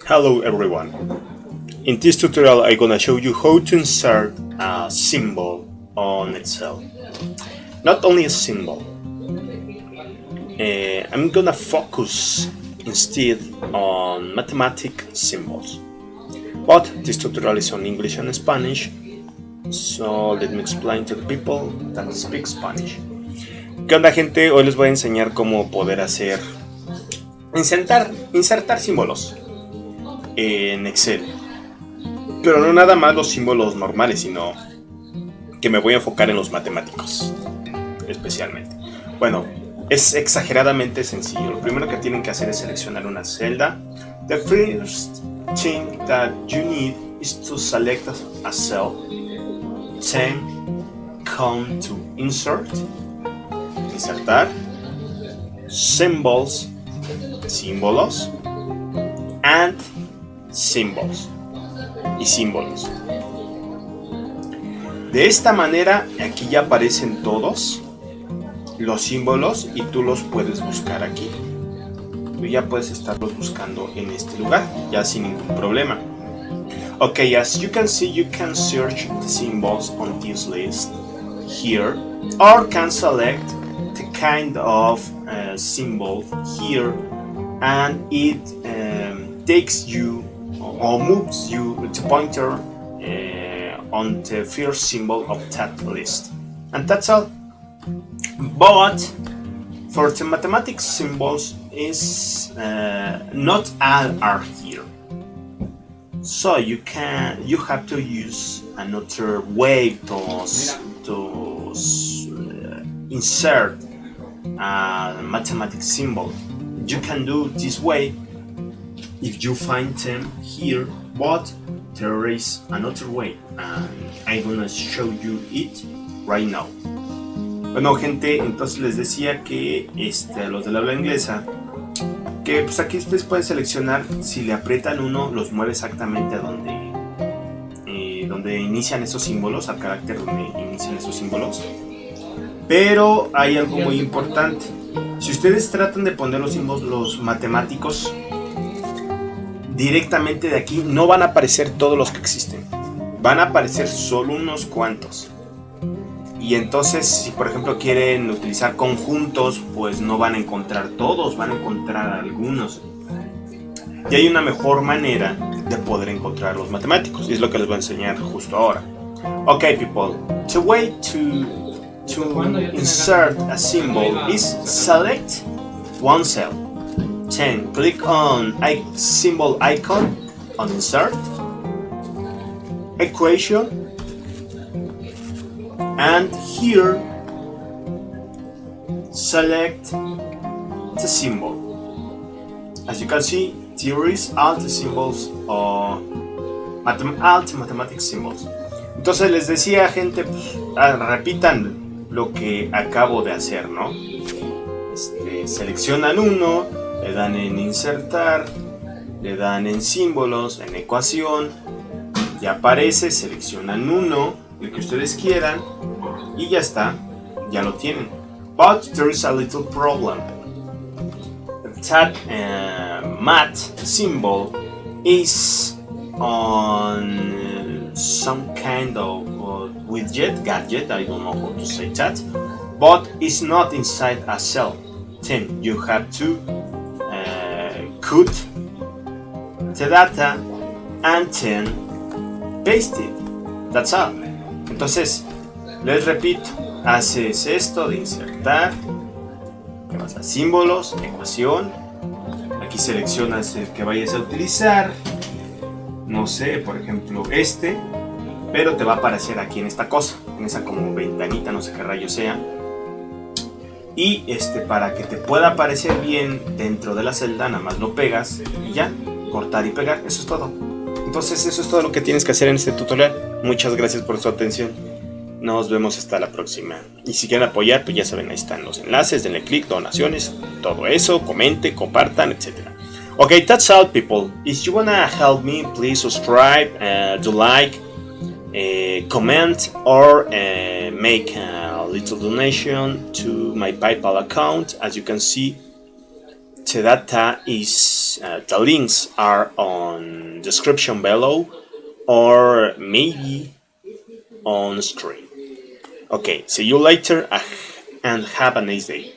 Hello everyone. In this tutorial I'm gonna show you how to insert a symbol on Excel. Not only a symbol. I'm gonna focus instead on mathematic symbols. But this tutorial is on English and Spanish, so let me explain to the people that speak Spanish. ¿Qué onda, gente? Hoy les voy a enseñar cómo poder hacer insertar símbolos en Excel, pero no nada más los símbolos normales, sino que me voy a enfocar en los matemáticos especialmente. Bueno, es exageradamente sencillo. Lo primero que tienen que hacer es seleccionar una celda. The first thing that you need is to select a cell, then come to insert, insertar, symbols, símbolos, and symbols y símbolos. De esta manera aquí ya aparecen todos los símbolos y tú los puedes buscar aquí. Tú ya puedes estarlos buscando en este lugar ya sin ningún problema. Okay, as you can see, you can search the symbols on this list here, or can select the kind of symbol here, and it takes you or moves you the pointer on the first symbol of that list, and that's all. But for the mathematics symbols is not all are here, so you have to use another way to insert a mathematics symbol. You can do this way if you find them here, but there is another way and I'm gonna show you it right now. Bueno, gente, entonces les decía que los del habla inglesa, que pues aquí ustedes pueden seleccionar, si le aprietan uno los mueve exactamente a donde inician esos símbolos, al carácter donde inician esos símbolos. Pero hay algo muy importante. Si ustedes tratan de poner los símbolos matemáticos directamente de aquí, no van a aparecer todos los que existen, van a aparecer solo unos cuantos. Y entonces, si por ejemplo quieren utilizar conjuntos, pues no van a encontrar todos, van a encontrar algunos. Y hay una mejor manera de poder encontrar los matemáticos, y es lo que les voy a enseñar justo ahora. Okay, people, the way to insert a symbol is select one cell. Then click on symbol icon on insert, equation, and here select the symbol. As you can see, there is all the symbols or all the mathematics symbols. Entonces les decía, gente, pues, repitan lo que acabo de hacer, ¿no? Seleccionan uno, le dan en insertar, le dan en símbolos, en ecuación, ya aparece, seleccionan uno, el que ustedes quieran, y ya está, ya lo tienen. But there is a little problem. That math symbol is on some kind of gadget, I don't know how to say that, but it's not inside a cell. Then you have to cut the data and then paste it. That's all. Entonces, les repito, haces esto de insertar, te vas a símbolos, ecuación, aquí seleccionas el que vayas a utilizar, no sé, por ejemplo pero te va a aparecer aquí en esta cosa, en esa como ventanita, no sé qué rayo sea. Y para que te pueda aparecer bien dentro de la celda, nada más lo pegas y ya, cortar y pegar, eso es todo. Entonces eso es todo lo que tienes que hacer en este tutorial. Muchas gracias por su atención. Nos vemos hasta la próxima. Y si quieren apoyar, pues ya saben, ahí están los enlaces, denle click, donaciones, todo eso, comenten, compartan, etc. Okay, that's all, people. If you wanna help me, please subscribe, do like, comment, or make a little donation to my PayPal account. As you can see, the data is is the links are on description below or maybe on screen. Okay, see you later and have a nice day.